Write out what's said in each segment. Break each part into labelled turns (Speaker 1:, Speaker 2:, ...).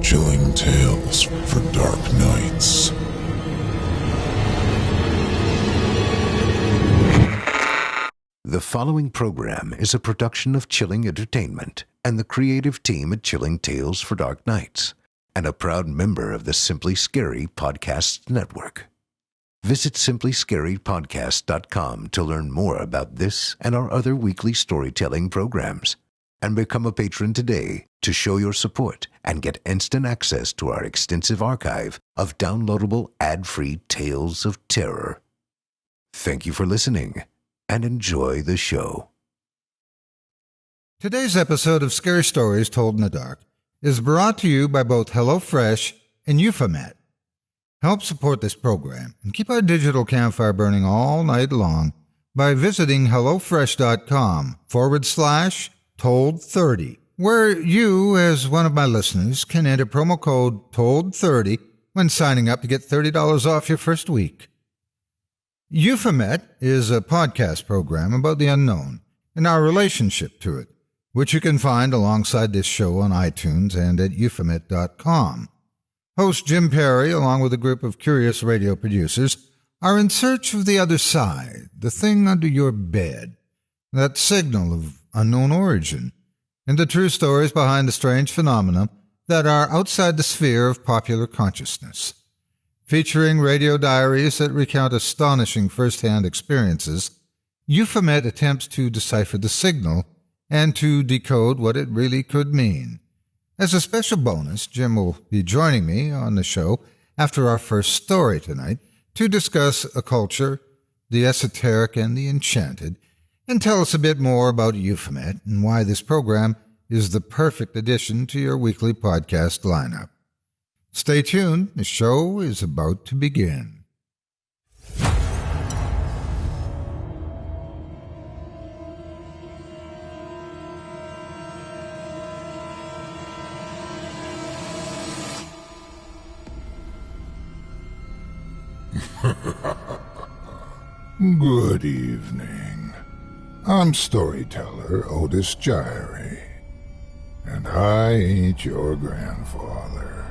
Speaker 1: Chilling tales for dark nights.
Speaker 2: The following program is a production of Chilling Entertainment and the creative team at Chilling Tales for Dark Nights, and a proud member of the Simply Scary Podcasts Network. Visit simplyscarypodcast.com to learn more about this and our other weekly storytelling programs, and become a patron today to show your support and get instant access to our extensive archive of downloadable ad-free tales of terror. Thank you for listening, and enjoy the show.
Speaker 3: Today's episode of Scary Stories Told in the Dark is brought to you by both HelloFresh and Euphomet. Help support this program and keep our digital campfire burning all night long by visiting HelloFresh.com/Told30, where you, as one of my listeners, can enter promo code TOLD30 when signing up to get $30 off your first week. Euphomet is a podcast program about the unknown and our relationship to it, which you can find alongside this show on iTunes and at euphomet.com. Host Jim Perry, along with a group of curious radio producers, are in search of the other side, the thing under your bed, that signal of unknown origin, and the true stories behind the strange phenomena that are outside the sphere of popular consciousness. Featuring radio diaries that recount astonishing first-hand experiences, Euphomet attempts to decipher the signal and to decode what it really could mean. As a special bonus, Jim will be joining me on the show after our first story tonight to discuss a culture, the esoteric and the enchanted, and tell us a bit more about Euphomet and why this program is the perfect addition to your weekly podcast lineup. Stay tuned, the show is about to begin.
Speaker 1: Good evening. I'm storyteller Otis Jiry, and I ain't your grandfather.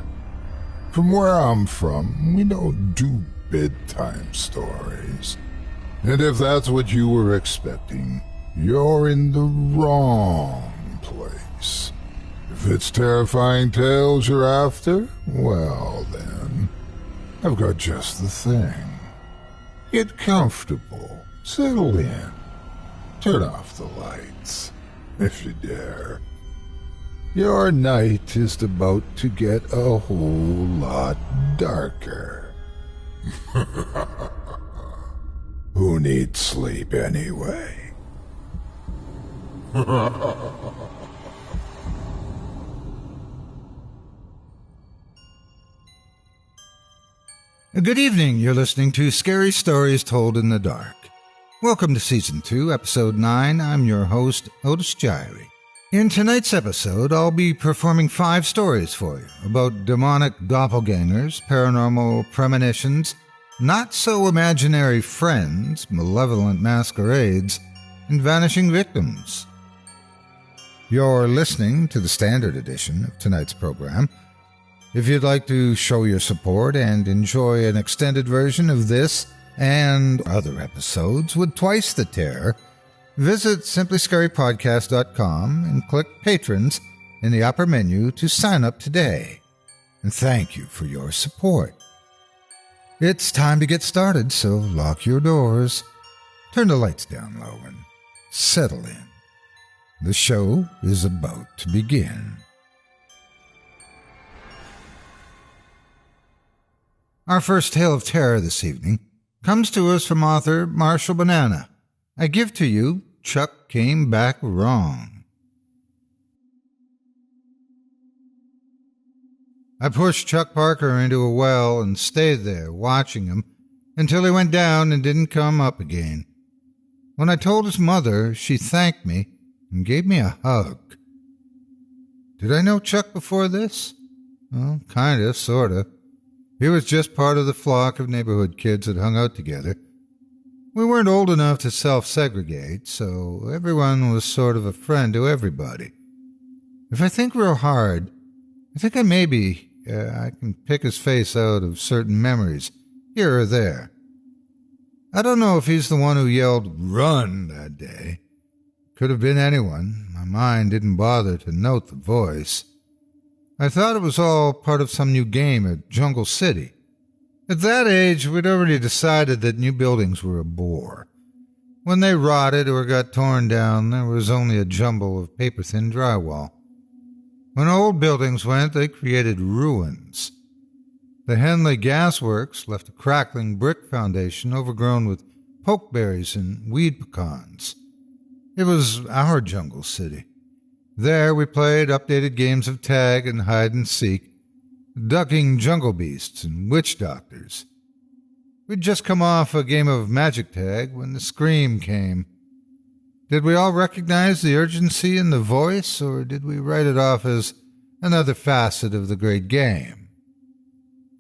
Speaker 1: From where I'm from, we don't do bedtime stories. And if that's what you were expecting, you're in the wrong place. If it's terrifying tales you're after, well then, I've got just the thing. Get comfortable, settle in, turn off the lights, if you dare. Your night is about to get a whole lot darker. Who needs sleep anyway?
Speaker 3: Good evening, you're listening to Scary Stories Told in the Dark. Welcome to Season 2, Episode 9. I'm your host, Otis Jiry. In tonight's episode, I'll be performing 5 stories for you about demonic doppelgangers, paranormal premonitions, not-so-imaginary friends, malevolent masquerades, and vanishing victims. You're listening to the standard edition of tonight's program. If you'd like to show your support and enjoy an extended version of this and other episodes with twice the terror, visit simplyscarypodcast.com and click Patrons in the upper menu to sign up today. And thank you for your support. It's time to get started, so lock your doors, turn the lights down low, and settle in. The show is about to begin. Our first tale of terror this evening comes to us from author Marshall Bannana. I give to you, Chuck Came Back Wrong. I pushed Chuck Parker into a well and stayed there, watching him, until he went down and didn't come up again. When I told his mother, she thanked me and gave me a hug. Did I know Chuck before this? Well, kinda, sorta. He was just part of the flock of neighborhood kids that hung out together. We weren't old enough to self-segregate, so everyone was sort of a friend to everybody. If I think real hard, I think I maybe I can pick his face out of certain memories, here or there. I don't know if he's the one who yelled, "Run," that day. Could have been anyone. My mind didn't bother to note the voice. I thought it was all part of some new game at Jungle City. At that age, we'd already decided that new buildings were a bore. When they rotted or got torn down, there was only a jumble of paper-thin drywall. When old buildings went, they created ruins. The Henley Gas Works left a crackling brick foundation overgrown with pokeberries and weed pecans. It was our Jungle City. There we played updated games of tag and hide-and-seek, ducking jungle beasts and witch doctors. We'd just come off a game of magic tag when the scream came. Did we all recognize the urgency in the voice, or did we write it off as another facet of the great game?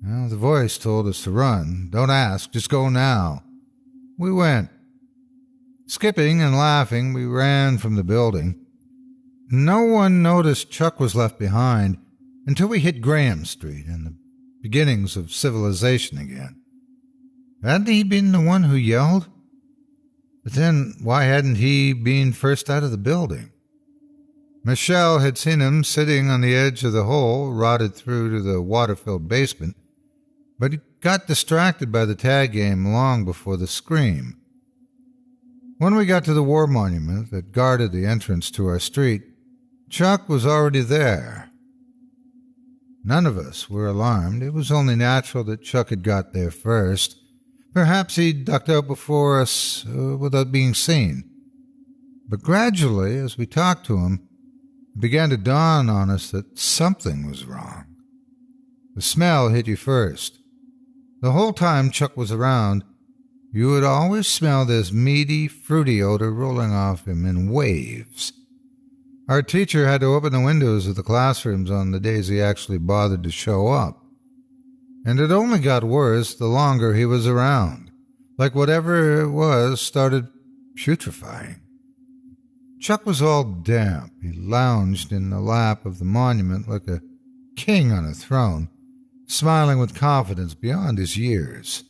Speaker 3: Well, the voice told us to run. Don't ask, just go now. We went. Skipping and laughing, we ran from the building. No one noticed Chuck was left behind until we hit Graham Street and the beginnings of civilization again. Hadn't he been the one who yelled? But then why hadn't he been first out of the building? Michelle had seen him sitting on the edge of the hole, rotted through to the water-filled basement, but he got distracted by the tag game long before the scream. When we got to the war monument that guarded the entrance to our street, Chuck was already there. None of us were alarmed. It was only natural that Chuck had got there first. Perhaps he ducked out before us without being seen. But gradually, as we talked to him, it began to dawn on us that something was wrong. The smell hit you first. The whole time Chuck was around, you would always smell this meaty, fruity odor rolling off him in waves. Our teacher had to open the windows of the classrooms on the days he actually bothered to show up. And it only got worse the longer he was around, like whatever it was started putrefying. Chuck was all damp. He lounged in the lap of the monument like a king on a throne, smiling with confidence beyond his years.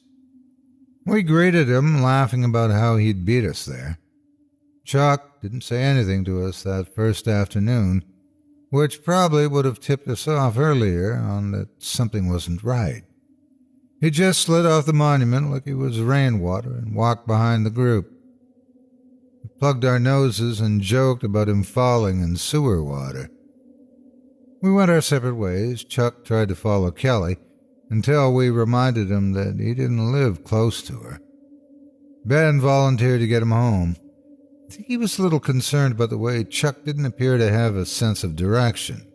Speaker 3: We greeted him, laughing about how he'd beat us there. Chuck didn't say anything to us that first afternoon, which probably would have tipped us off earlier on that something wasn't right. He just slid off the monument like he was rainwater and walked behind the group. We plugged our noses and joked about him falling in sewer water. We went our separate ways. Chuck tried to follow Kelly until we reminded him that he didn't live close to her. Ben volunteered to get him home. I think he was a little concerned about the way Chuck didn't appear to have a sense of direction.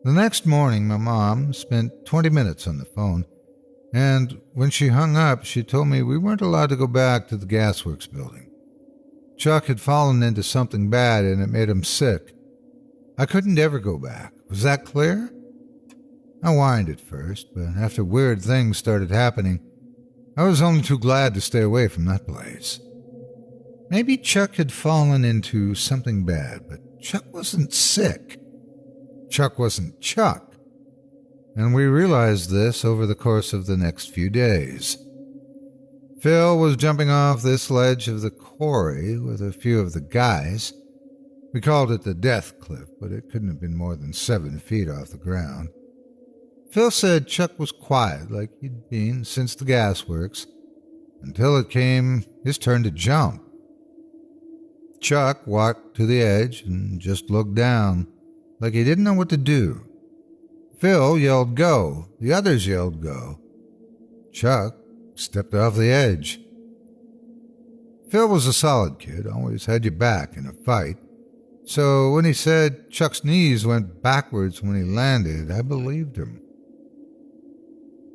Speaker 3: The next morning, my mom spent 20 minutes on the phone, and when she hung up, she told me we weren't allowed to go back to the gasworks building. Chuck had fallen into something bad, and it made him sick. I couldn't ever go back. Was that clear? I whined at first, but after weird things started happening, I was only too glad to stay away from that place. Maybe Chuck had fallen into something bad, but Chuck wasn't sick. Chuck wasn't Chuck. And we realized this over the course of the next few days. Phil was jumping off this ledge of the quarry with a few of the guys. We called it the Death Cliff, but it couldn't have been more than 7 feet off the ground. Phil said Chuck was quiet like he'd been since the gasworks, until it came his turn to jump. Chuck walked to the edge and just looked down, like he didn't know what to do. Phil yelled, "Go!" The others yelled, "Go!" Chuck stepped off the edge. Phil was a solid kid, always had your back in a fight. So when he said Chuck's knees went backwards when he landed, I believed him.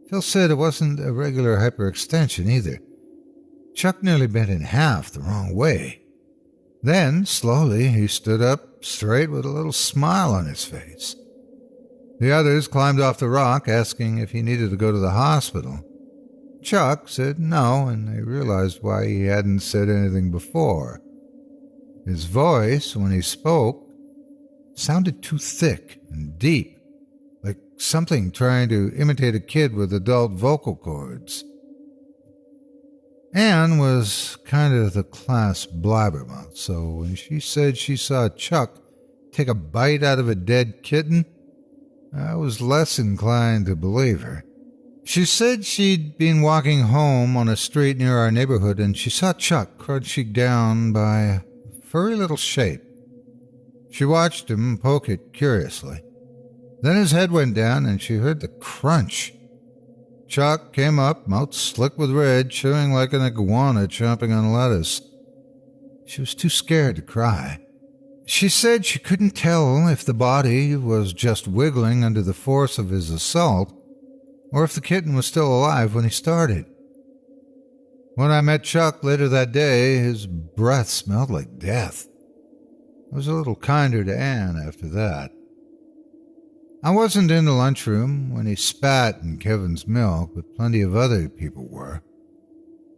Speaker 3: Phil said it wasn't a regular hyperextension either. Chuck nearly bent in half the wrong way. Then, slowly, he stood up straight with a little smile on his face. The others climbed off the rock, asking if he needed to go to the hospital. Chuck said no, and they realized why he hadn't said anything before. His voice, when he spoke, sounded too thick and deep. like something trying to imitate a kid with adult vocal cords. Anne was kind of the class blabbermouth, so when she said she saw Chuck take a bite out of a dead kitten, I was less inclined to believe her. She said she'd been walking home on a street near our neighborhood and she saw Chuck crouching down by a furry little shape. She watched him poke it curiously. Then his head went down and she heard the crunch. Chuck came up, mouth slick with red, chewing like an iguana chomping on lettuce. She was too scared to cry. She said she couldn't tell if the body was just wiggling under the force of his assault or if the kitten was still alive when he started. When I met Chuck later that day, his breath smelled like death. I was a little kinder to Anne after that. I wasn't in the lunchroom when he spat in Kevin's milk, but plenty of other people were.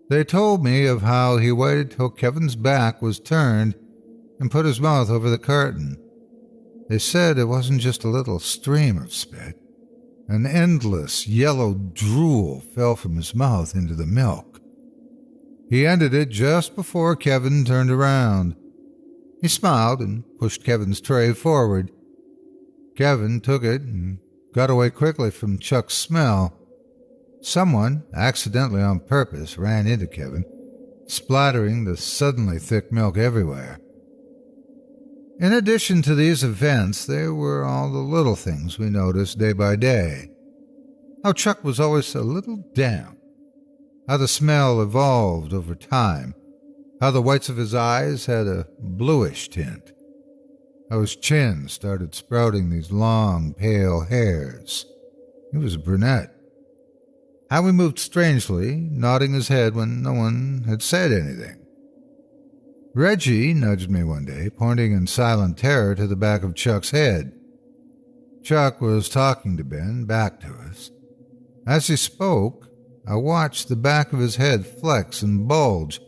Speaker 3: They told me of how he waited till Kevin's back was turned and put his mouth over the curtain. They said it wasn't just a little stream of spit. An endless yellow drool fell from his mouth into the milk. He ended it just before Kevin turned around. He smiled and pushed Kevin's tray forward. Kevin took it and got away quickly from Chuck's smell. Someone, accidentally on purpose, ran into Kevin, splattering the suddenly thick milk everywhere. In addition to these events, there were all the little things we noticed day by day. How Chuck was always a little damp. How the smell evolved over time. How the whites of his eyes had a bluish tint. How his chin started sprouting these long, pale hairs. He was a brunette. How he moved strangely, nodding his head when no one had said anything. Reggie nudged me one day, pointing in silent terror to the back of Chuck's head. Chuck was talking to Ben, back to us. As he spoke, I watched the back of his head flex and bulge,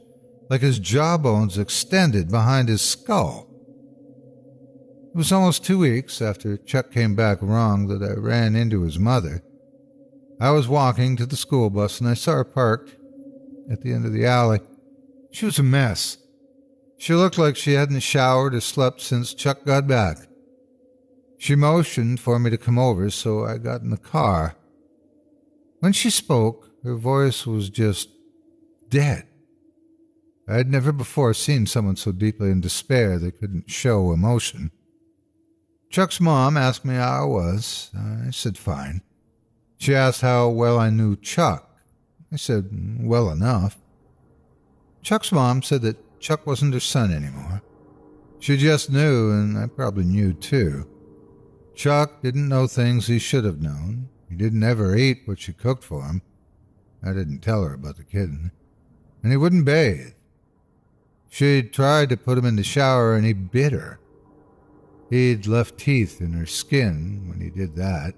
Speaker 3: like his jawbones extended behind his skull. It was almost 2 weeks after Chuck came back wrong that I ran into his mother. I was walking to the school bus and I saw her parked at the end of the alley. She was a mess. She looked like she hadn't showered or slept since Chuck got back. She motioned for me to come over, so I got in the car. When she spoke, her voice was just dead. I had never before seen someone so deeply in despair they couldn't show emotion. Chuck's mom asked me how I was. I said fine. She asked how well I knew Chuck. I said, well enough. Chuck's mom said that Chuck wasn't her son anymore. She just knew, and I probably knew too. Chuck didn't know things he should have known. He didn't ever eat what she cooked for him. I didn't tell her about the kitten. And he wouldn't bathe. She'd tried to put him in the shower, and he bit her. He'd left teeth in her skin when he did that.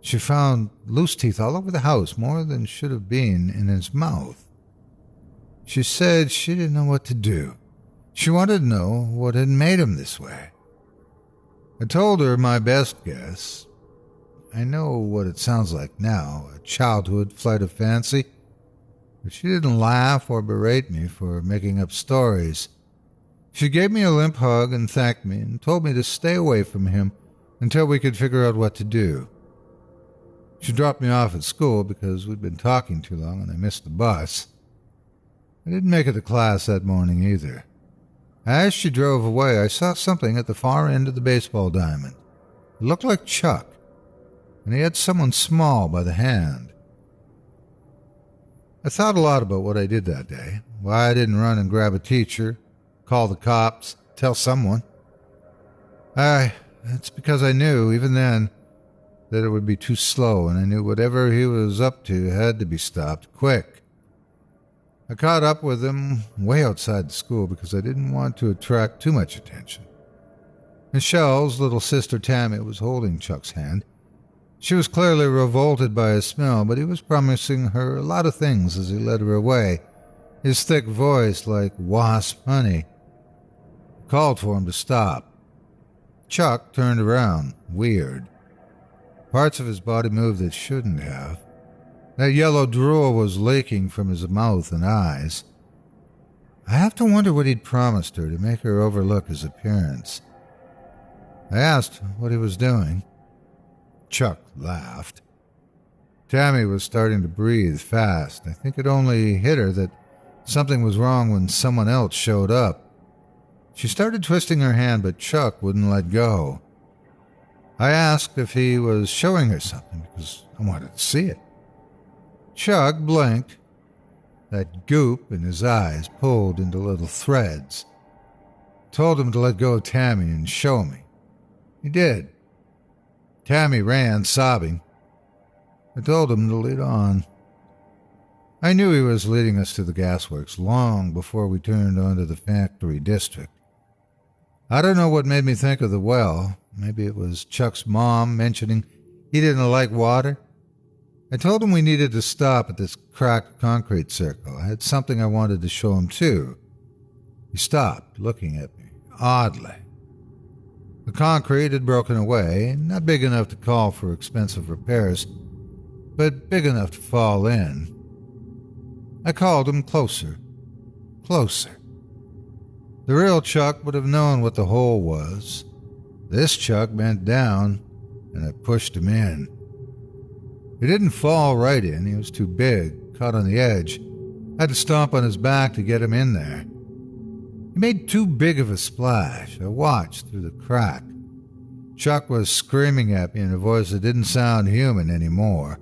Speaker 3: She found loose teeth all over the house, more than should have been in his mouth. She said she didn't know what to do. She wanted to know what had made him this way. I told her my best guess. I know what it sounds like now, a childhood flight of fancy. But she didn't laugh or berate me for making up stories. She gave me a limp hug and thanked me and told me to stay away from him until we could figure out what to do. She dropped me off at school because we'd been talking too long and I missed the bus. I didn't make it to class that morning either. As she drove away, I saw something at the far end of the baseball diamond. It looked like Chuck, and he had someone small by the hand. I thought a lot about what I did that day, why I didn't run and grab a teacher, call the cops, tell someone. It's because I knew, even then, that it would be too slow, and I knew whatever he was up to had to be stopped quick. I caught up with him way outside the school because I didn't want to attract too much attention. Michelle's little sister Tammy was holding Chuck's hand. She was clearly revolted by his smell, but he was promising her a lot of things as he led her away, his thick voice like wasp honey. Called for him to stop. Chuck turned around, weird. Parts of his body moved that shouldn't have. That yellow drool was leaking from his mouth and eyes. I have to wonder what he'd promised her to make her overlook his appearance. I asked what he was doing. Chuck laughed. Tammy was starting to breathe fast. I think it only hit her that something was wrong when someone else showed up. She started twisting her hand, but Chuck wouldn't let go. I asked if he was showing her something because I wanted to see it. Chuck blinked. That goop in his eyes pulled into little threads. I told him to let go of Tammy and show me. He did. Tammy ran, sobbing. I told him to lead on. I knew he was leading us to the gasworks long before we turned onto the factory district. I don't know what made me think of the well. Maybe it was Chuck's mom mentioning he didn't like water. I told him we needed to stop at this cracked concrete circle. I had something I wanted to show him, too. He stopped, looking at me, oddly. The concrete had broken away, not big enough to call for expensive repairs, but big enough to fall in. I called him closer. Closer. The real Chuck would have known what the hole was. This Chuck bent down, and I pushed him in. He didn't fall right in. He was too big, caught on the edge. I had to stomp on his back to get him in there. He made too big of a splash. I watched through the crack. Chuck was screaming at me in a voice that didn't sound human anymore.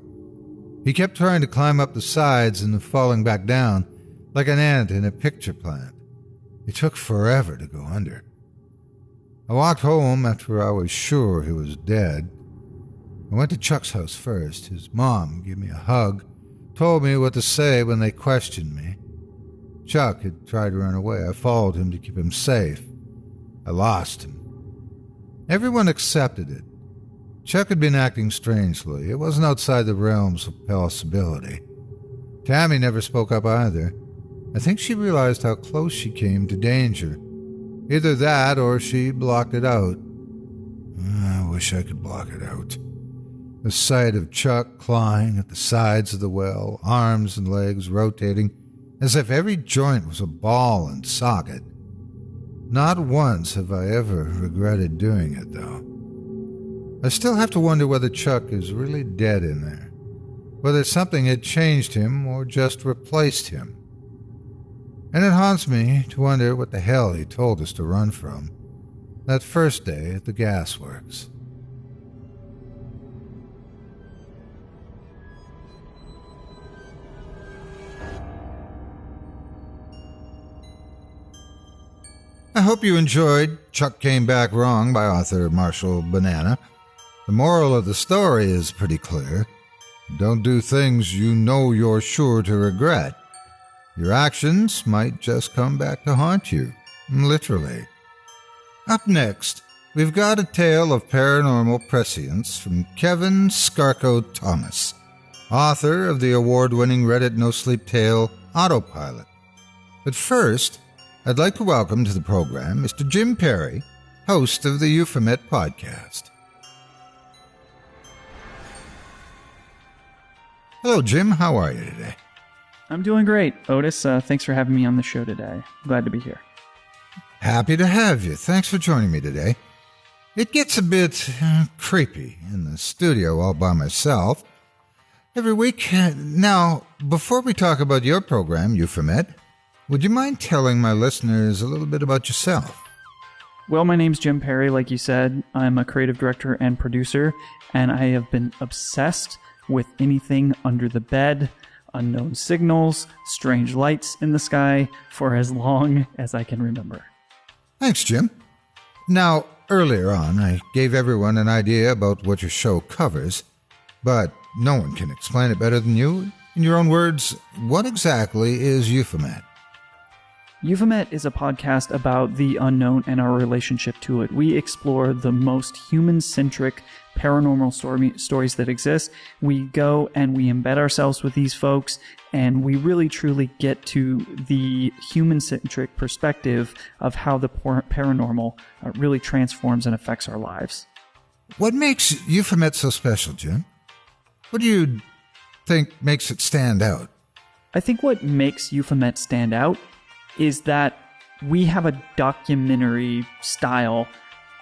Speaker 3: He kept trying to climb up the sides and falling back down, like an ant in a picture plant. It took forever to go under. I walked home after I was sure he was dead. I went to Chuck's house first. His mom gave me a hug, told me what to say when they questioned me. Chuck had tried to run away. I followed him to keep him safe. I lost him. Everyone accepted it. Chuck had been acting strangely. It wasn't outside the realms of possibility. Tammy never spoke up either. I think she realized how close she came to danger. Either that or she blocked it out. I wish I could block it out. The sight of Chuck clawing at the sides of the well, arms and legs rotating, as if every joint was a ball and socket. Not once have I ever regretted doing it, though. I still have to wonder whether Chuck is really dead in there, whether something had changed him or just replaced him. And it haunts me to wonder what the hell he told us to run from that first day at the gasworks. I hope you enjoyed Chuck Came Back Wrong by author Marshall Bannana. The moral of the story is pretty clear. Don't do things you know you're sure to regret. Your actions might just come back to haunt you, literally. Up next, we've got a tale of paranormal prescience from Kevin Scarco Thomas, author of the award-winning Reddit no-sleep tale Autopilot. But first, I'd like to welcome to the program Mr. Jim Perry, host of the Euphomet podcast. Hello, Jim. How are you today?
Speaker 4: I'm doing great, Otis. Thanks for having me on the show today. Glad to be here.
Speaker 3: Happy to have you. Thanks for joining me today. It gets a bit creepy in the studio all by myself every week. Now, before we talk about your program, Euphomet, would you mind telling my listeners a little bit about yourself?
Speaker 4: Well, my name's Jim Perry, like you said. I'm a creative director and producer, and I have been obsessed with anything under the bed, unknown signals, strange lights in the sky for as long as I can remember.
Speaker 3: Thanks, Jim. Now, earlier on, I gave everyone an idea about what your show covers, but no one can explain it better than you. In your own words, what exactly is Euphomet?
Speaker 4: Euphomet is a podcast about the unknown and our relationship to it. We explore the most human-centric paranormal stories that exist. We go and we embed ourselves with these folks, and we really truly get to the human-centric perspective of how the paranormal really transforms and affects our lives.
Speaker 3: What makes Euphomet so special, Jim? What do you think makes it stand out?
Speaker 4: I think what makes Euphomet stand out is that we have a documentary style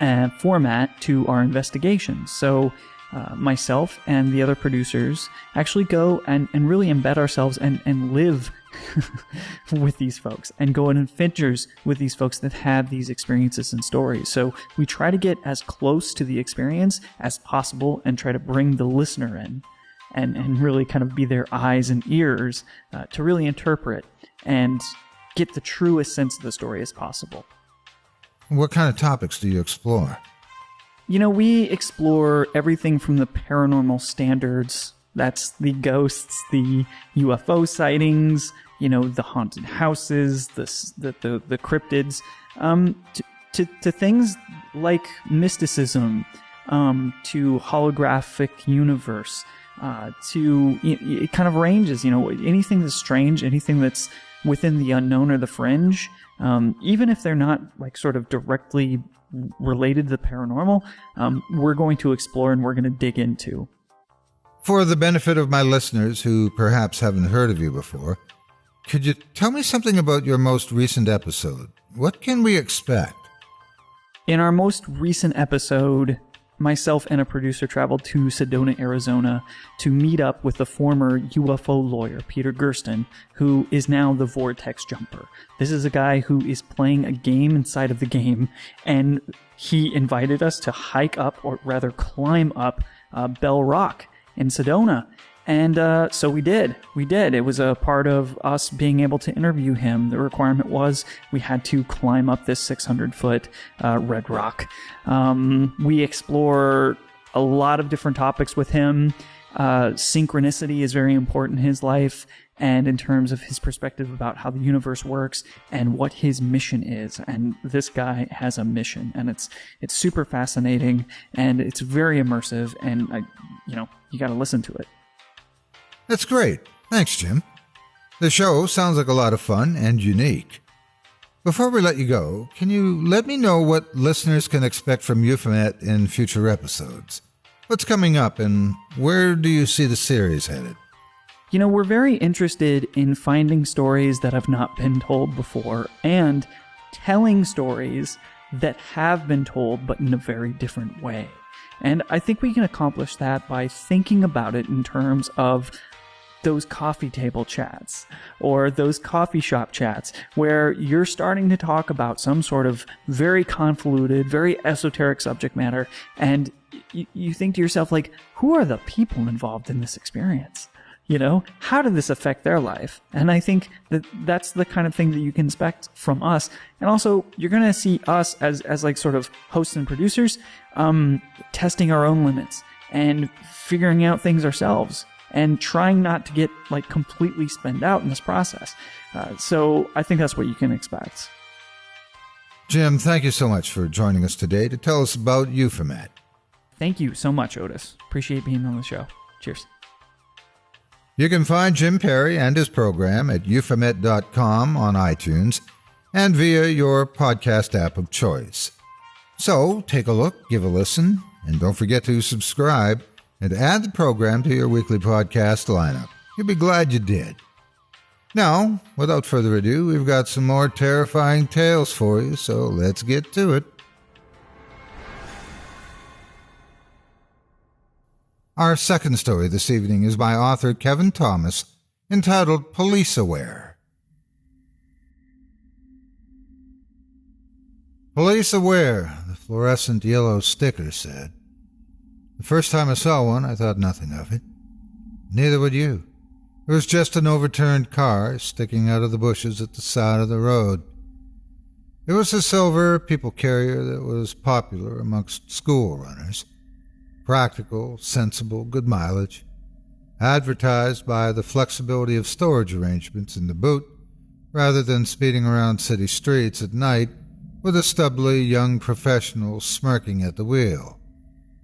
Speaker 4: and format to our investigations. So myself and the other producers actually go and really embed ourselves and live with these folks and go on adventures with these folks that have these experiences and stories. So we try to get as close to the experience as possible and try to bring the listener in and really kind of be their eyes and ears to really interpret and get the truest sense of the story as possible.
Speaker 3: What kind of topics do you explore?
Speaker 4: You know, we explore everything from the paranormal standards, that's the ghosts, the UFO sightings, you know, the haunted houses, the cryptids, to things like mysticism, to holographic universe, it kind of ranges, you know, anything that's strange, anything that's within the unknown or the fringe, even if they're not like sort of directly related to the paranormal, we're going to explore and we're going to dig into.
Speaker 3: For the benefit of my listeners who perhaps haven't heard of you before, could you tell me something about your most recent episode? What can we expect?
Speaker 4: In our most recent episode, myself and a producer traveled to Sedona, Arizona to meet up with the former UFO lawyer, Peter Gersten, who is now the Vortex Jumper. This is a guy who is playing a game inside of the game, and he invited us to hike up, or rather climb up, Bell Rock in Sedona. And so we did. It was a part of us being able to interview him. The requirement was we had to climb up this 600-foot red rock. We explore a lot of different topics with him. Synchronicity is very important in his life, and in terms of his perspective about how the universe works and what his mission is. And this guy has a mission, and it's super fascinating, and it's very immersive, and you got to listen to it.
Speaker 3: That's great. Thanks, Jim. The show sounds like a lot of fun and unique. Before we let you go, can you let me know what listeners can expect from Euphomet in future episodes? What's coming up, and where do you see the series headed?
Speaker 4: You know, we're very interested in finding stories that have not been told before and telling stories that have been told but in a very different way. And I think we can accomplish that by thinking about it in terms of those coffee table chats or those coffee shop chats where you're starting to talk about some sort of very convoluted, very esoteric subject matter, and you think to yourself, like, who are the people involved in this experience? You know, how did this affect their life? And I think that that's the kind of thing that you can expect from us. And also, you're going to see us as like sort of hosts and producers, testing our own limits and figuring out things ourselves and trying not to get like completely spent out in this process. So I think that's what you can expect.
Speaker 3: Jim, thank you so much for joining us today to tell us about Euphomet.
Speaker 4: Thank you so much, Otis. Appreciate being on the show. Cheers.
Speaker 3: You can find Jim Perry and his program at euphomet.com on iTunes and via your podcast app of choice. So take a look, give a listen, and don't forget to subscribe and add the program to your weekly podcast lineup. You'll be glad you did. Now, without further ado, we've got some more terrifying tales for you, so let's get to it. Our second story this evening is by author Kevin Thomas, entitled Police Aware. Police Aware, the fluorescent yellow sticker said. The first time I saw one, I thought nothing of it. Neither would you. It was just an overturned car sticking out of the bushes at the side of the road. It was a silver people carrier that was popular amongst school runners. Practical, sensible, good mileage. Advertised by the flexibility of storage arrangements in the boot, rather than speeding around city streets at night with a stubbly young professional smirking at the wheel.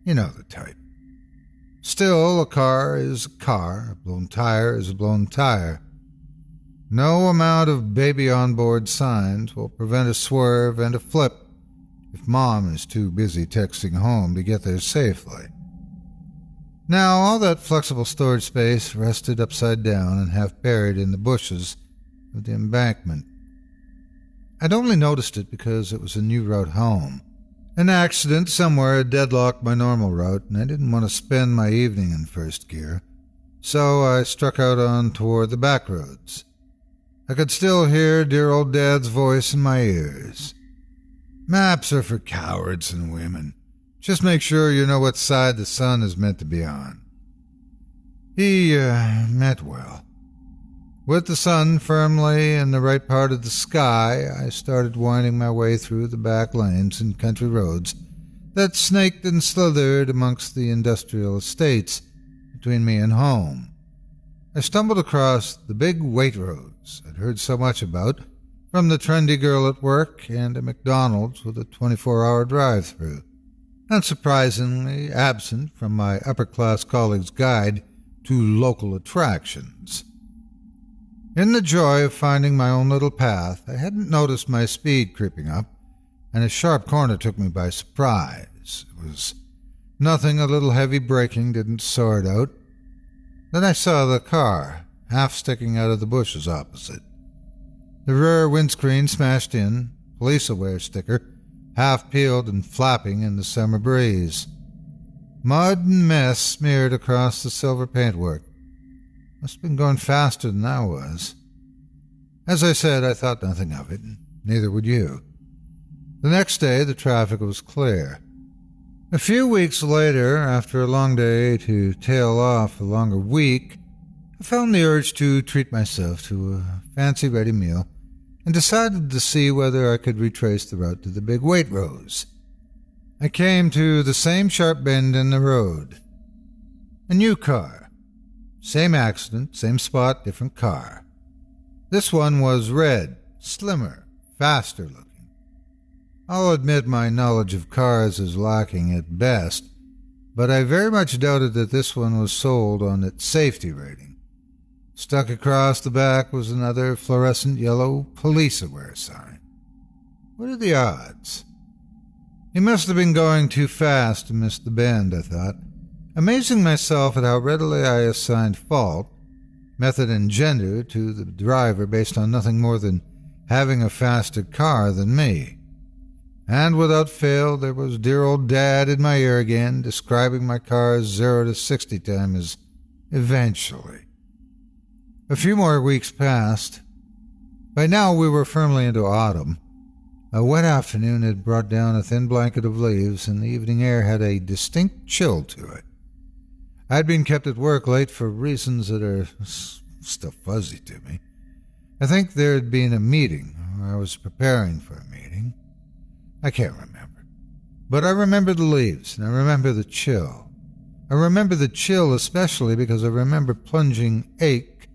Speaker 3: You know the type. Still, a car is a car, a blown tire is a blown tire. No amount of baby-on-board signs will prevent a swerve and a flip if Mom is too busy texting home to get there safely. Now, all that flexible storage space rested upside down and half buried in the bushes of the embankment. I'd only noticed it because it was a new route home. An accident somewhere had deadlocked my normal route, and I didn't want to spend my evening in first gear, so I struck out on toward the back roads. I could still hear dear old Dad's voice in my ears. Maps are for cowards and women. Just make sure you know what side the sun is meant to be on. He meant well. With the sun firmly in the right part of the sky, I started winding my way through the back lanes and country roads that snaked and slithered amongst the industrial estates between me and home. I stumbled across the big Waitrose I'd heard so much about from the trendy girl at work and a McDonald's with a 24-hour drive-through. Unsurprisingly absent from my upper-class colleague's guide to local attractions. In the joy of finding my own little path, I hadn't noticed my speed creeping up, and a sharp corner took me by surprise. It was nothing a little heavy braking didn't sort out. Then I saw the car, half sticking out of the bushes opposite. The rear windscreen smashed in, police-aware sticker, half peeled and flapping in the summer breeze. Mud and mess smeared across the silver paintwork. Must have been going faster than I was. As I said, I thought nothing of it, and neither would you. The next day, the traffic was clear. A few weeks later, after a long day to tail off a longer week, I felt the urge to treat myself to a fancy ready meal and decided to see whether I could retrace the route to the big Waitrose. I came to the same sharp bend in the road. A new car. Same accident, same spot, different car. This one was red, slimmer, faster looking. I'll admit my knowledge of cars is lacking at best, but I very much doubted that this one was sold on its safety rating. Stuck across the back was another fluorescent yellow police-aware sign. What are the odds? He must have been going too fast to miss the bend, I thought, amazing myself at how readily I assigned fault, method and gender, to the driver based on nothing more than having a faster car than me. And without fail, there was dear old Dad in my ear again, describing my car's 0 to 60 time as eventually. A few more weeks passed. By now we were firmly into autumn. A wet afternoon had brought down a thin blanket of leaves, and the evening air had a distinct chill to it. I had been kept at work late for reasons that are still fuzzy to me. I think there had been a meeting, or I was preparing for a meeting. I can't remember. But I remember the leaves, and I remember the chill. I remember the chill especially because I remember plunging ache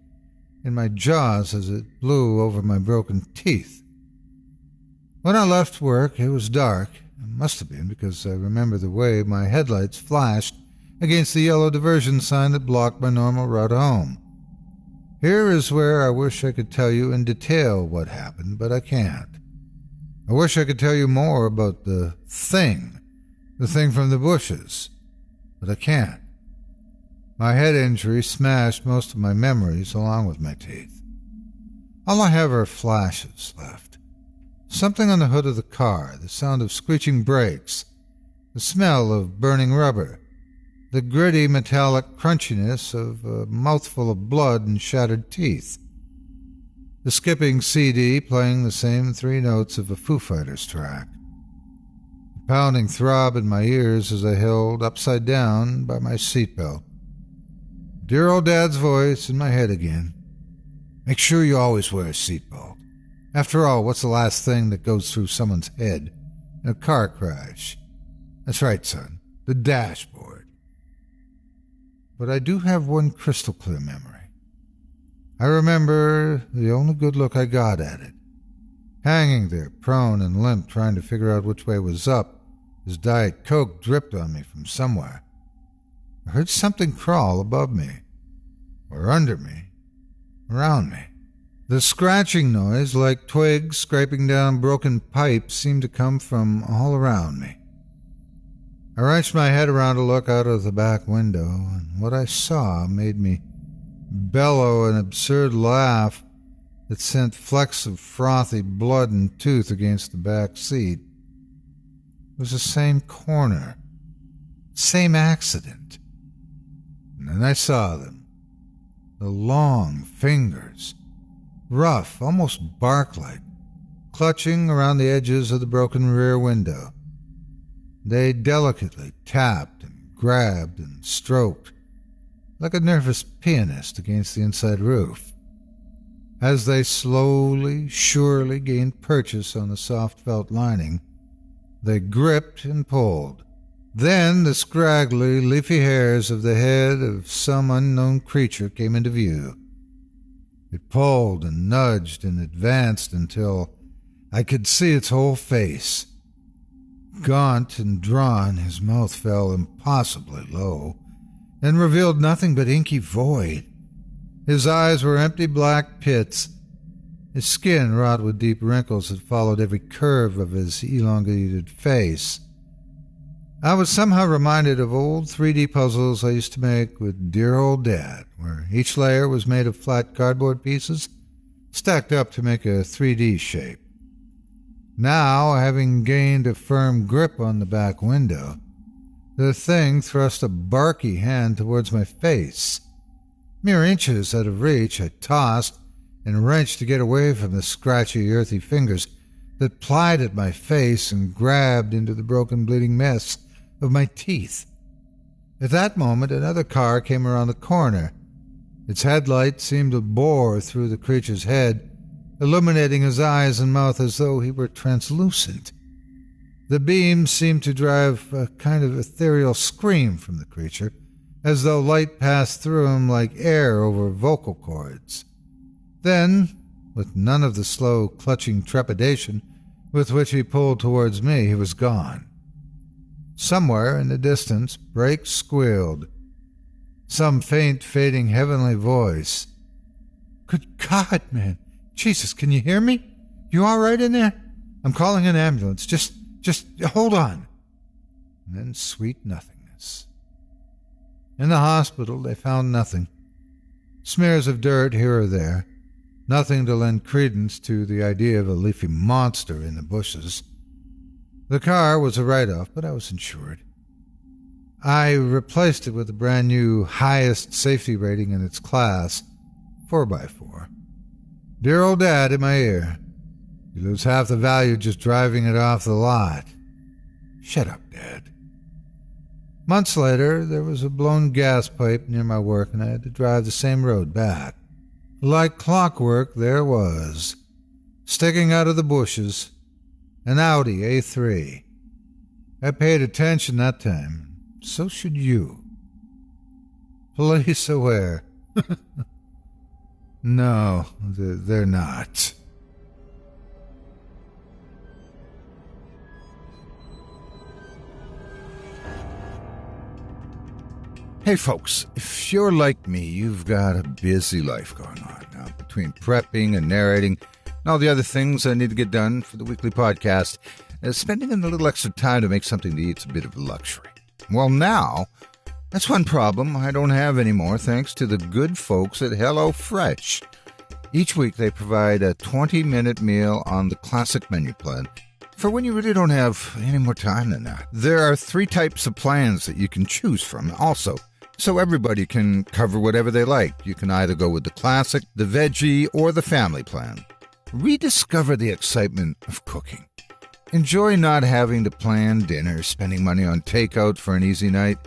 Speaker 3: in my jaws as it blew over my broken teeth. When I left work, it was dark. It must have been because I remember the way my headlights flashed against the yellow diversion sign that blocked my normal route home. Here is where I wish I could tell you in detail what happened, but I can't. I wish I could tell you more about the thing from the bushes, but I can't. My head injury smashed most of my memories along with my teeth. All I have are flashes left. Something on the hood of the car, the sound of screeching brakes, the smell of burning rubber, the gritty metallic crunchiness of a mouthful of blood and shattered teeth. The skipping CD playing the same 3 notes of a Foo Fighters track. The pounding throb in my ears as I held upside down by my seatbelt. Dear old Dad's voice in my head again. Make sure you always wear a seatbelt. After all, what's the last thing that goes through someone's head in a car crash? That's right, son, the dashboard. But I do have one crystal clear memory. I remember the only good look I got at it. Hanging there, prone and limp, trying to figure out which way was up, as Diet Coke dripped on me from somewhere. I heard something crawl above me, or under me, around me. The scratching noise, like twigs scraping down broken pipes, seemed to come from all around me. I wrenched my head around to look out of the back window, and what I saw made me bellow an absurd laugh that sent flecks of frothy blood and tooth against the back seat. It was the same corner, same accident. And then I saw them. The long fingers, rough, almost bark-like, clutching around the edges of the broken rear window. They delicately tapped and grabbed and stroked, like a nervous pianist against the inside roof. As they slowly, surely gained purchase on the soft felt lining, they gripped and pulled. Then the scraggly, leafy hairs of the head of some unknown creature came into view. It pulled and nudged and advanced until I could see its whole face. Gaunt and drawn, his mouth fell impossibly low and revealed nothing but inky void. His eyes were empty black pits. His skin wrought with deep wrinkles that followed every curve of his elongated face. I was somehow reminded of old 3D puzzles I used to make with dear old Dad, where each layer was made of flat cardboard pieces stacked up to make a 3D shape. Now, having gained a firm grip on the back window, the thing thrust a barky hand towards my face. Mere inches out of reach, I tossed and wrenched to get away from the scratchy, earthy fingers that plied at my face and grabbed into the broken, bleeding mess of my teeth. At that moment, another car came around the corner. Its headlight seemed to bore through the creature's head, illuminating his eyes and mouth as though he were translucent. The beam seemed to drive a kind of ethereal scream from the creature, as though light passed through him like air over vocal cords. Then, with none of the slow, clutching trepidation with which he pulled towards me, he was gone. Somewhere in the distance, brakes squealed. Some faint, fading, heavenly voice. "Good God, man! Jesus, can you hear me? You all right in there? I'm calling an ambulance. Just hold on." And then sweet nothingness. In the hospital, they found nothing. Smears of dirt here or there. Nothing to lend credence to the idea of a leafy monster in the bushes. The car was a write-off, but I was insured. I replaced it with a brand new, highest safety rating in its class, 4x4. Dear old Dad in my ear. You lose half the value just driving it off the lot. Shut up, Dad. Months later, there was a blown gas pipe near my work, and I had to drive the same road back. Like clockwork, there was, sticking out of the bushes, an Audi A3. I paid attention that time. So should you. Police aware. No, they're not. Hey folks, if you're like me, you've got a busy life going on now. Between prepping and narrating and all the other things I need to get done for the weekly podcast, spending a little extra time to make something to eat's a bit of a luxury. Well, now, that's one problem I don't have anymore thanks to the good folks at HelloFresh. Each week they provide a 20-minute meal on the classic menu plan for when you really don't have any more time than that. There are 3 types of plans that you can choose from also, so everybody can cover whatever they like. You can either go with the classic, the veggie, or the family plan. Rediscover the excitement of cooking. Enjoy not having to plan dinner, spending money on takeout for an easy night,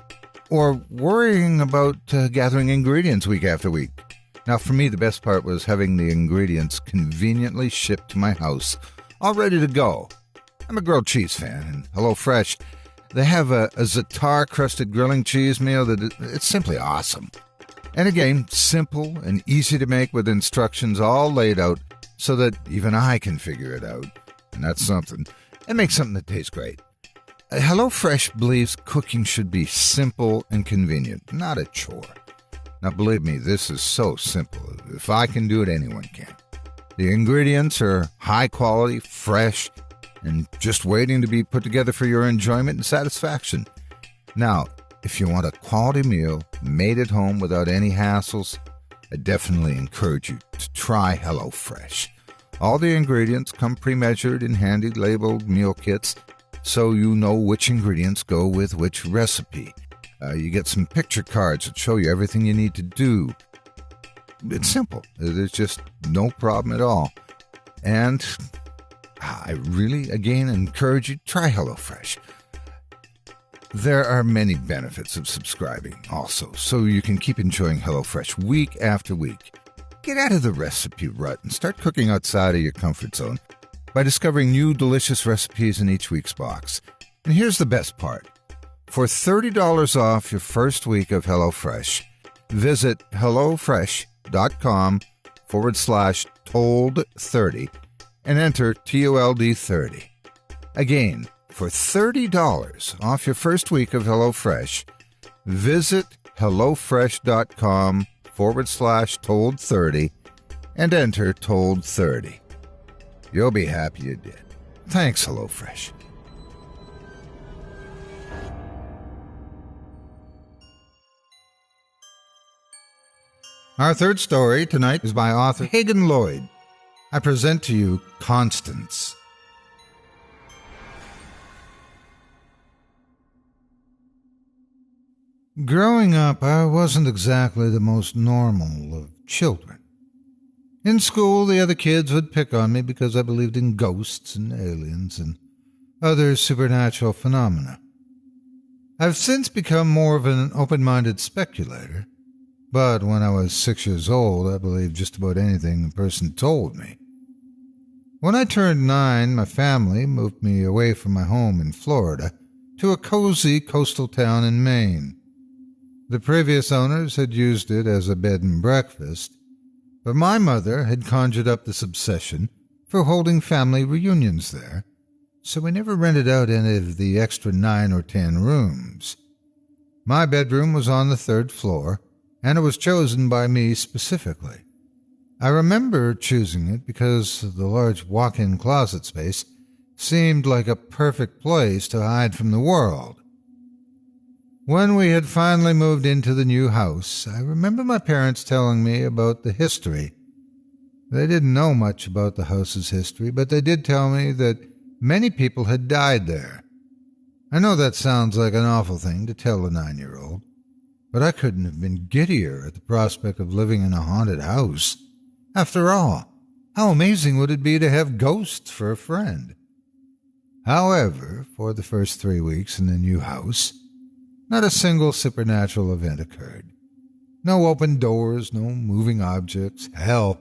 Speaker 3: or worrying about gathering ingredients week after week. Now, for me, the best part was having the ingredients conveniently shipped to my house, all ready to go. I'm a grilled cheese fan, and HelloFresh, they have a za'atar-crusted grilling cheese meal that it's simply awesome. And again, simple and easy to make with instructions all laid out so that even I can figure it out. And that's something. And make something that tastes great. HelloFresh believes cooking should be simple and convenient, not a chore. Now, believe me, this is so simple. If I can do it, anyone can. The ingredients are high quality, fresh, and just waiting to be put together for your enjoyment and satisfaction. Now, if you want a quality meal made at home without any hassles, I definitely encourage you to try HelloFresh. All the ingredients come pre-measured in handy labeled meal kits, so you know which ingredients go with which recipe. You get some picture cards that show you everything you need to do. It's simple. There's just no problem at all. And I really, again, encourage you to try HelloFresh. There are many benefits of subscribing also, so you can keep enjoying HelloFresh week after week. Get out of the recipe rut and start cooking outside of your comfort zone by discovering new delicious recipes in each week's box. And here's the best part. For $30 off your first week of HelloFresh, visit HelloFresh.com/told30 and enter TOLD30. Again, for $30 off your first week of HelloFresh, visit HelloFresh.com/told30 and enter told30. You'll be happy you did. Thanks, HelloFresh. Our third story tonight is by author Hagen Loyd. I present to you Constance. Growing up, I wasn't exactly the most normal of children. In school, the other kids would pick on me because I believed in ghosts and aliens and other supernatural phenomena. I've since become more of an open-minded speculator, but when I was 6 years old, I believed just about anything a person told me. When I turned 9, my family moved me away from my home in Florida to a cozy coastal town in Maine. The previous owners had used it as a bed and breakfast, but my mother had conjured up this obsession for holding family reunions there, so we never rented out any of the extra 9 or 10 rooms. My bedroom was on the 3rd floor, and it was chosen by me specifically. I remember choosing it because the large walk-in closet space seemed like a perfect place to hide from the world. When we had finally moved into the new house, I remember my parents telling me about the history. They didn't know much about the house's history, but they did tell me that many people had died there. I know that sounds like an awful thing to tell a 9-year-old, but I couldn't have been giddier at the prospect of living in a haunted house. After all, how amazing would it be to have ghosts for a friend? However, for the first 3 weeks in the new house, not a single supernatural event occurred. No open doors, no moving objects. Hell,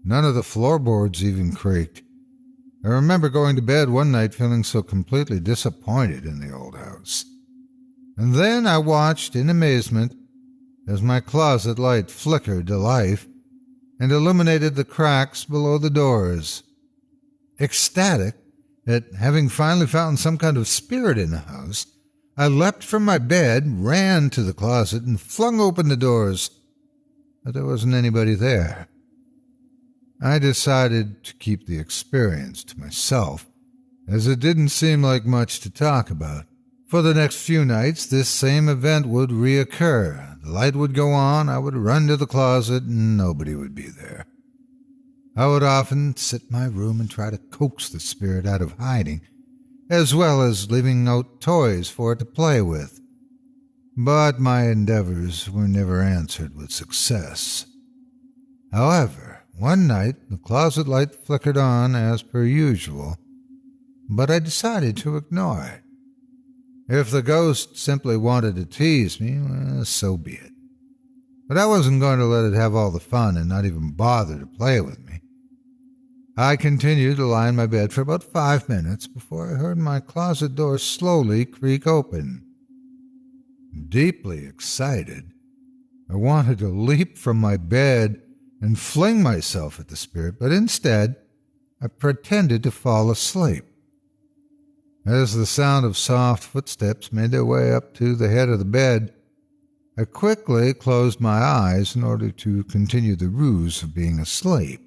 Speaker 3: none of the floorboards even creaked. I remember going to bed one night feeling so completely disappointed in the old house. And then I watched in amazement as my closet light flickered to life and illuminated the cracks below the doors. Ecstatic at having finally found some kind of spirit in the house, I leapt from my bed, ran to the closet, and flung open the doors, but there wasn't anybody there. I decided to keep the experience to myself, as it didn't seem like much to talk about. For the next few nights, this same event would reoccur. The light would go on, I would run to the closet, and nobody would be there. I would often sit in my room and try to coax the spirit out of hiding, as well as leaving out toys for it to play with. But my endeavors were never answered with success. However, one night the closet light flickered on as per usual, but I decided to ignore it. If the ghost simply wanted to tease me, well, so be it. But I wasn't going to let it have all the fun and not even bother to play with me. I continued to lie in my bed for about 5 minutes before I heard my closet door slowly creak open. Deeply excited, I wanted to leap from my bed and fling myself at the spirit, but instead I pretended to fall asleep. As the sound of soft footsteps made their way up to the head of the bed, I quickly closed my eyes in order to continue the ruse of being asleep.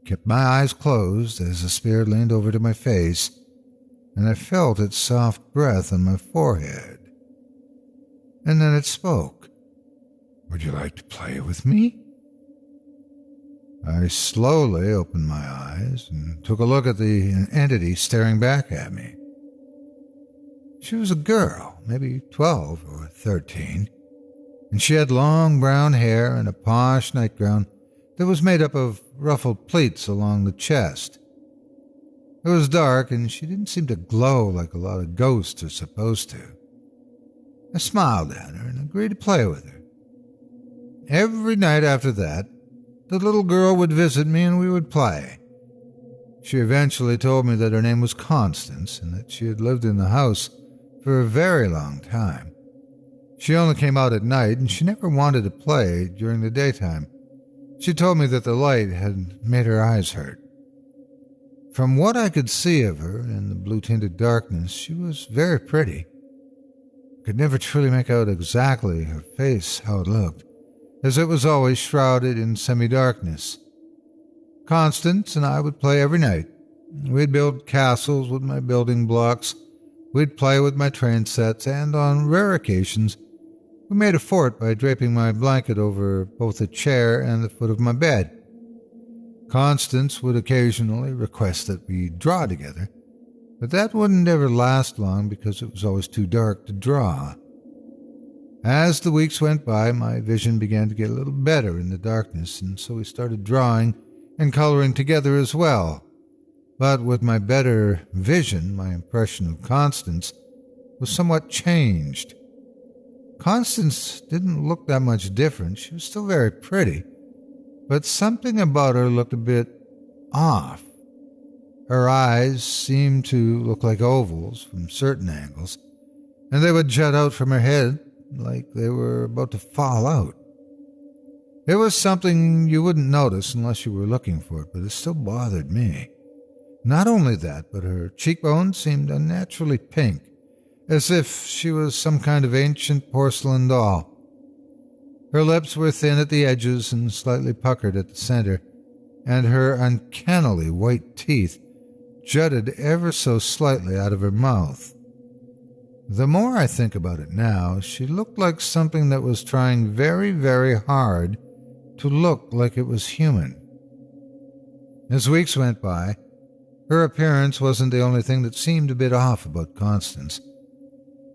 Speaker 3: kept my eyes closed as the spirit leaned over to my face, and I felt its soft breath on my forehead. And then it spoke. "Would you like to play with me?" I slowly opened my eyes and took a look at the entity staring back at me. She was a girl, maybe 12 or 13, and she had long brown hair and a posh nightgown that was made up of ruffled pleats along the chest. It was dark, and she didn't seem to glow like a lot of ghosts are supposed to. I smiled at her and agreed to play with her. Every night after that, the little girl would visit me and we would play. She eventually told me that her name was Constance and that she had lived in the house for a very long time. She only came out at night and she never wanted to play during the daytime. She told me that the light had made her eyes hurt. From what I could see of her in the blue-tinted darkness, she was very pretty. I could never truly make out exactly her face, how it looked, as it was always shrouded in semi-darkness. Constance and I would play every night. We'd build castles with my building blocks, we'd play with my train sets, and on rare occasions, we made a fort by draping my blanket over both the chair and the foot of my bed. Constance would occasionally request that we draw together, but that wouldn't ever last long because it was always too dark to draw. As the weeks went by, my vision began to get a little better in the darkness, and so we started drawing and coloring together as well. But with my better vision, my impression of Constance was somewhat changed. Constance didn't look that much different. She was still very pretty, but something about her looked a bit off. Her eyes seemed to look like ovals from certain angles, and they would jut out from her head like they were about to fall out. It was something you wouldn't notice unless you were looking for it, but it still bothered me. Not only that, but her cheekbones seemed unnaturally pink, as if she was some kind of ancient porcelain doll. Her lips were thin at the edges and slightly puckered at the center, and her uncannily white teeth jutted ever so slightly out of her mouth. The more I think about it now, she looked like something that was trying very, very hard to look like it was human. As weeks went by, her appearance wasn't the only thing that seemed a bit off about Constance.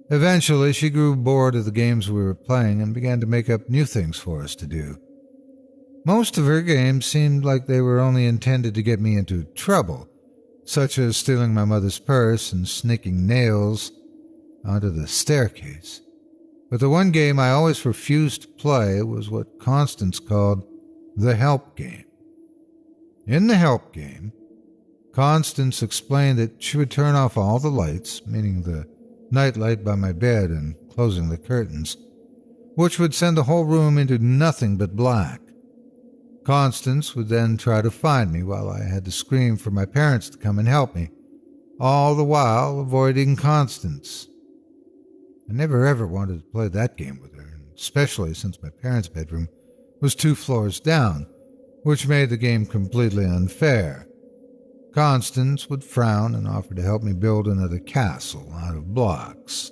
Speaker 3: Eventually, she grew bored of the games we were playing and began to make up new things for us to do. Most of her games seemed like they were only intended to get me into trouble, such as stealing my mother's purse and sneaking nails onto the staircase. But the one game I always refused to play was what Constance called the help game. In the help game, Constance explained that she would turn off all the lights, meaning the nightlight by my bed and closing the curtains, which would send the whole room into nothing but black. Constance would then try to find me while I had to scream for my parents to come and help me, all the while avoiding Constance. I never ever wanted to play that game with her, especially since my parents' bedroom was 2 floors down, which made the game completely unfair. Constance would frown and offer to help me build another castle out of blocks.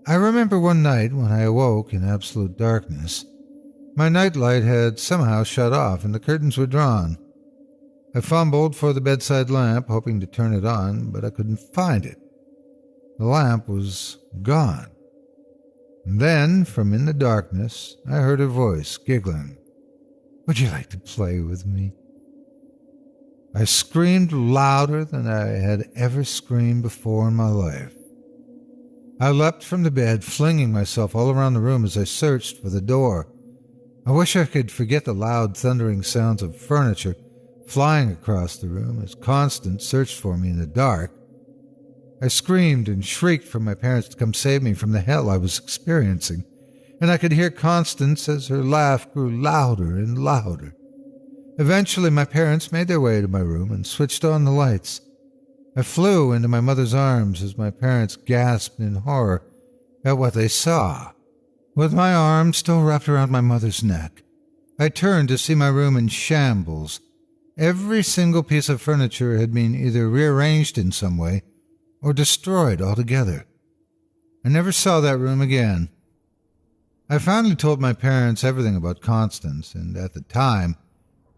Speaker 3: I remember one night when I awoke in absolute darkness. My nightlight had somehow shut off and the curtains were drawn. I fumbled for the bedside lamp, hoping to turn it on, but I couldn't find it. The lamp was gone. And then, from in the darkness, I heard a voice giggling. "Would you like to play with me?" I screamed louder than I had ever screamed before in my life. I leapt from the bed, flinging myself all around the room as I searched for the door. I wish I could forget the loud, thundering sounds of furniture flying across the room as Constance searched for me in the dark. I screamed and shrieked for my parents to come save me from the hell I was experiencing, and I could hear Constance as her laugh grew louder and louder. Eventually, my parents made their way to my room and switched on the lights. I flew into my mother's arms as my parents gasped in horror at what they saw. With my arms still wrapped around my mother's neck, I turned to see my room in shambles. Every single piece of furniture had been either rearranged in some way or destroyed altogether. I never saw that room again. I finally told my parents everything about Constance, and at the time,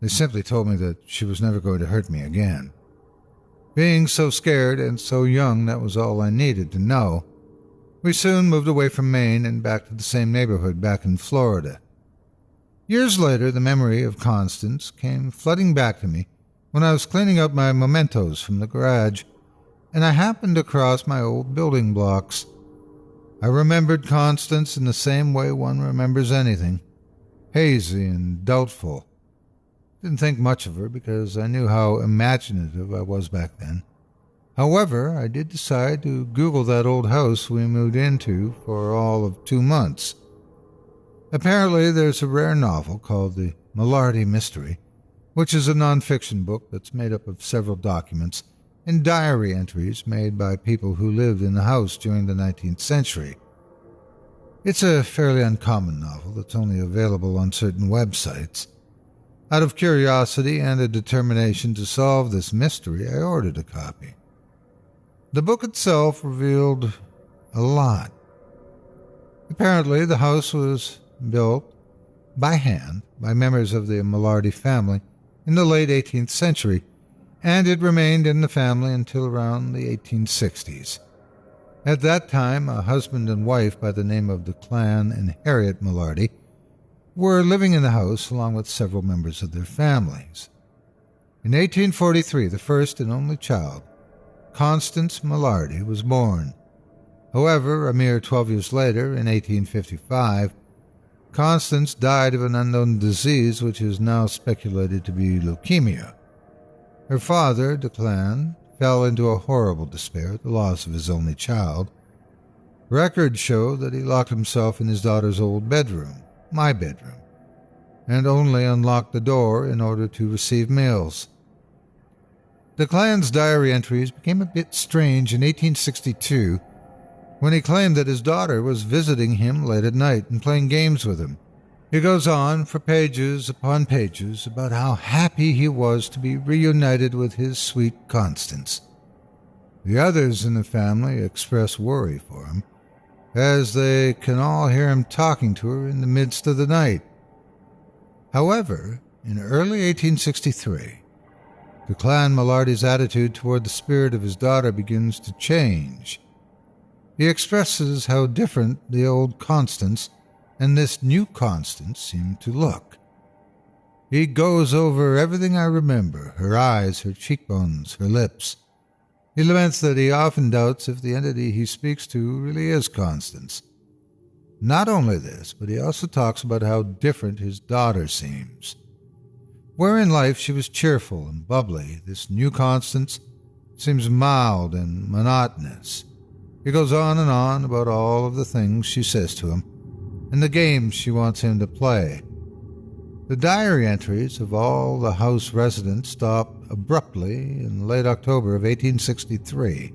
Speaker 3: they simply told me that she was never going to hurt me again. Being so scared and so young, that was all I needed to know. We soon moved away from Maine and back to the same neighborhood back in Florida. Years later, the memory of Constance came flooding back to me when I was cleaning up my mementos from the garage, and I happened across my old building blocks. I remembered Constance in the same way one remembers anything, hazy and doubtful. Didn't think much of her because I knew how imaginative I was back then. However, I did decide to Google that old house we moved into for all of 2 months. Apparently, there's a rare novel called The Malarty Mystery, which is a nonfiction book that's made up of several documents and diary entries made by people who lived in the house during the 19th century. It's a fairly uncommon novel that's only available on certain websites. Out of curiosity and a determination to solve this mystery, I ordered a copy. The book itself revealed a lot. Apparently, the house was built by hand by members of the Malarty family in the late 18th century, and it remained in the family until around the 1860s. At that time, a husband and wife by the name of Declan and Harriet Malarty were living in the house along with several members of their families. In 1843, the first and only child, Constance Malarty, was born. However, a mere 12 years later, in 1855, Constance died of an unknown disease which is now speculated to be leukemia. Her father, Declan, fell into a horrible despair at the loss of his only child. Records show that he locked himself in his daughter's old bedroom, my bedroom, and only unlocked the door in order to receive meals. Declan's diary entries became a bit strange in 1862 when he claimed that his daughter was visiting him late at night and playing games with him. He goes on for pages upon pages about how happy he was to be reunited with his sweet Constance. The others in the family express worry for him, as they can all hear him talking to her in the midst of the night. However, in early 1863, Declan Malarty's attitude toward the spirit of his daughter begins to change. He expresses how different the old Constance and this new Constance seem to look. He goes over everything I remember, her eyes, her cheekbones, her lips. He laments that he often doubts if the entity he speaks to really is Constance. Not only this, but he also talks about how different his daughter seems. Where in life she was cheerful and bubbly, this new Constance seems mild and monotonous. He goes on and on about all of the things she says to him and the games she wants him to play. The diary entries of all the house residents stop abruptly in late October of 1863,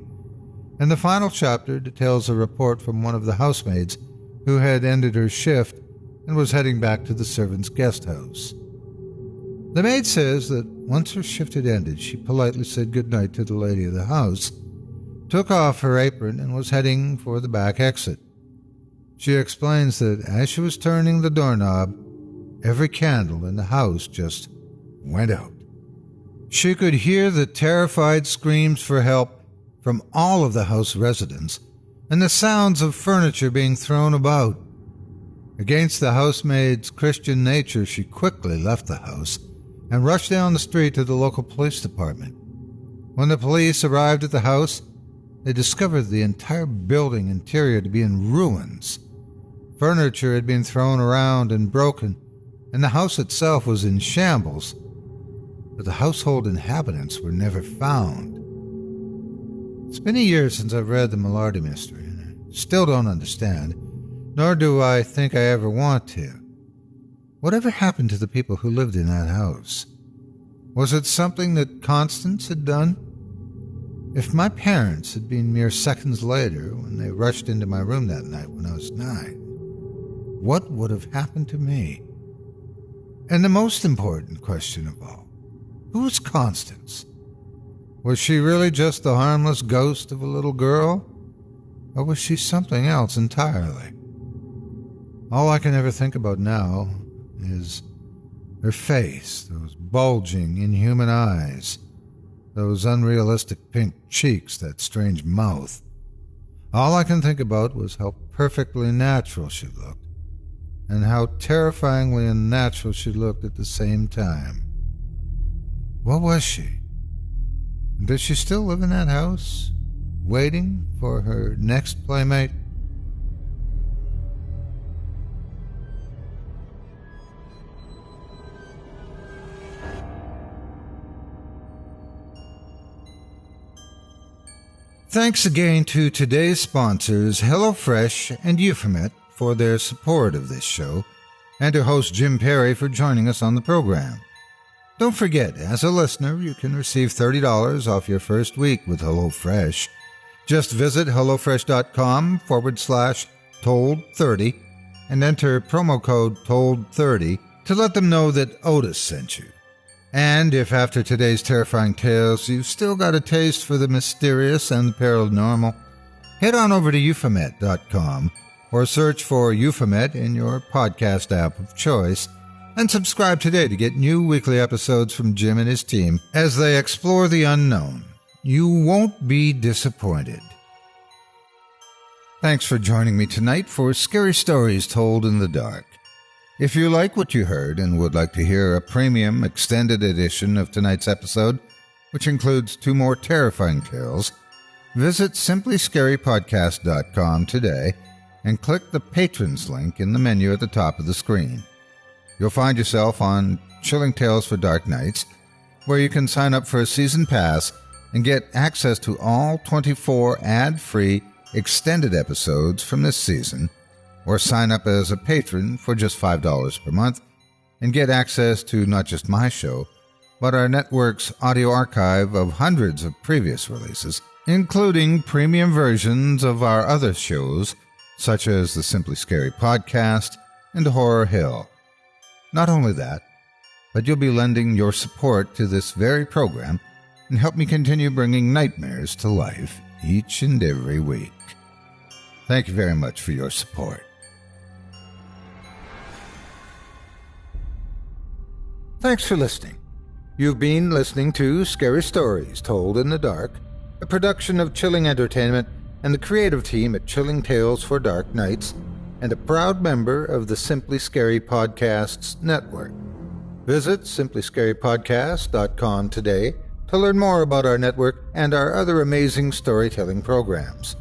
Speaker 3: and the final chapter details a report from one of the housemaids who had ended her shift and was heading back to the servants' guest house. The maid says that once her shift had ended, she politely said goodnight to the lady of the house, took off her apron, and was heading for the back exit. She explains that as she was turning the doorknob, every candle in the house just went out. She could hear the terrified screams for help from all of the house residents and the sounds of furniture being thrown about. Against the housemaid's Christian nature, she quickly left the house and rushed down the street to the local police department. When the police arrived at the house, they discovered the entire building interior to be in ruins. Furniture had been thrown around and broken, and the house itself was in shambles, but the household inhabitants were never found. It's been a year since I've read the Malarty mystery, and I still don't understand, nor do I think I ever want to. Whatever happened to the people who lived in that house? Was it something that Constance had done? If my parents had been mere seconds later when they rushed into my room that night when I was 9, what would have happened to me? And the most important question of all, Who was Constance? Was she really just the harmless ghost of a little girl? Or was she something else entirely? All I can ever think about now is her face, those bulging, inhuman eyes, those unrealistic pink cheeks, that strange mouth. All I can think about was how perfectly natural she looked, and how terrifyingly unnatural she looked at the same time. What was she? Does she still live in that house, waiting for her next playmate? Thanks again to today's sponsors, HelloFresh and Euphomet, for their support of this show, and to host Jim Perry for joining us on the program. Don't forget, as a listener, you can receive $30 off your first week with HelloFresh. Just visit HelloFresh.com/told30 and enter promo code TOLD30 to let them know that Otis sent you. And if after today's terrifying tales you've still got a taste for the mysterious and the paranormal, head on over to Euphomet.com or search for Euphomet in your podcast app of choice and subscribe today to get new weekly episodes from Jim and his team as they explore the unknown. You won't be disappointed. Thanks for joining me tonight for Scary Stories Told in the Dark. If you like what you heard and would like to hear a premium extended edition of tonight's episode, which includes 2 more terrifying tales, visit simplyscarypodcast.com today and click the Patrons link in the menu at the top of the screen. You'll find yourself on Chilling Tales for Dark Nights, where you can sign up for a season pass and get access to all 24 ad-free extended episodes from this season, or sign up as a patron for just $5 per month and get access to not just my show, but our network's audio archive of hundreds of previous releases, including premium versions of our other shows, such as the Simply Scary Podcast and Horror Hill. Not only that, but you'll be lending your support to this very program and help me continue bringing nightmares to life each and every week. Thank you very much for your support. Thanks for listening. You've been listening to Scary Stories Told in the Dark, a production of Chilling Entertainment and the creative team at Chilling Tales for Dark Nights, and a proud member of the Simply Scary Podcasts network. Visit simplyscarypodcast.com today to learn more about our network and our other amazing storytelling programs.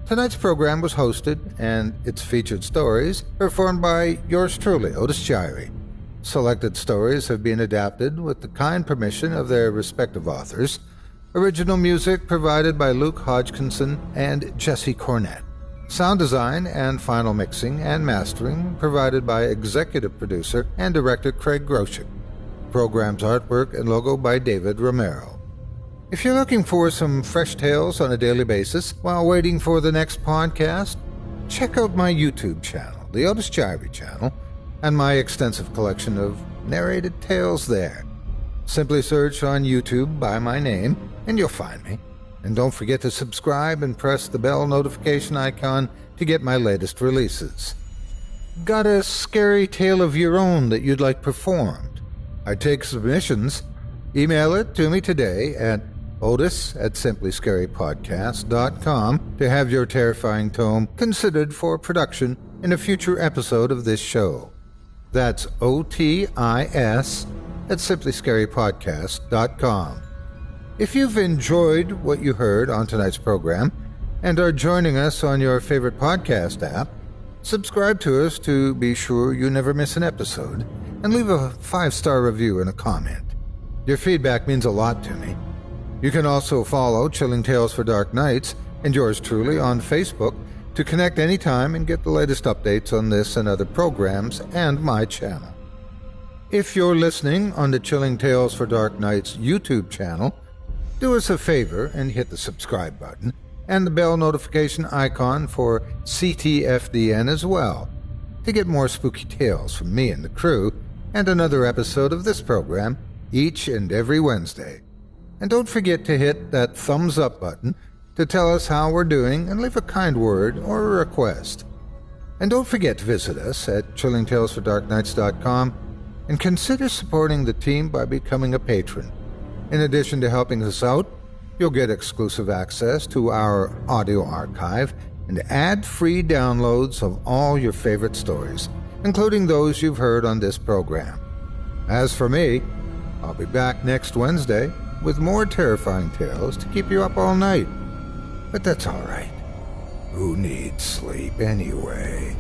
Speaker 3: Tonight's program was hosted, and its featured stories performed by yours truly, Otis Jiry. Selected stories have been adapted with the kind permission of their respective authors. Original music provided by Luke Hodgkinson and Jesse Cornett. Sound design and final mixing and mastering provided by executive producer and director Craig Groshek. Program's artwork and logo by David Romero. If you're looking for some fresh tales on a daily basis while waiting for the next podcast, check out my YouTube channel, the Otis Jiry channel, and my extensive collection of narrated tales there. Simply search on YouTube by my name, and you'll find me. And don't forget to subscribe and press the bell notification icon to get my latest releases. Got a scary tale of your own that you'd like performed? I take submissions. Email it to me today at otis@simplyscarypodcast.com to have your terrifying tome considered for production in a future episode of this show. That's OTIS@simplyscarypodcast.com. If you've enjoyed what you heard on tonight's program and are joining us on your favorite podcast app, subscribe to us to be sure you never miss an episode, and leave a 5-star review and a comment. Your feedback means a lot to me. You can also follow Chilling Tales for Dark Nights and yours truly on Facebook to connect anytime and get the latest updates on this and other programs and my channel. If you're listening on the Chilling Tales for Dark Nights YouTube channel, do us a favor and hit the subscribe button and the bell notification icon for CTFDN as well to get more spooky tales from me and the crew and another episode of this program each and every Wednesday. And don't forget to hit that thumbs up button to tell us how we're doing and leave a kind word or a request. And don't forget to visit us at chillingtalesfordarknights.com and consider supporting the team by becoming a patron. In addition to helping us out, you'll get exclusive access to our audio archive and ad-free downloads of all your favorite stories, including those you've heard on this program. As for me, I'll be back next Wednesday with more terrifying tales to keep you up all night. But that's all right. Who needs sleep anyway?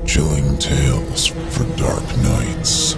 Speaker 1: Chilling Tales for Dark Nights.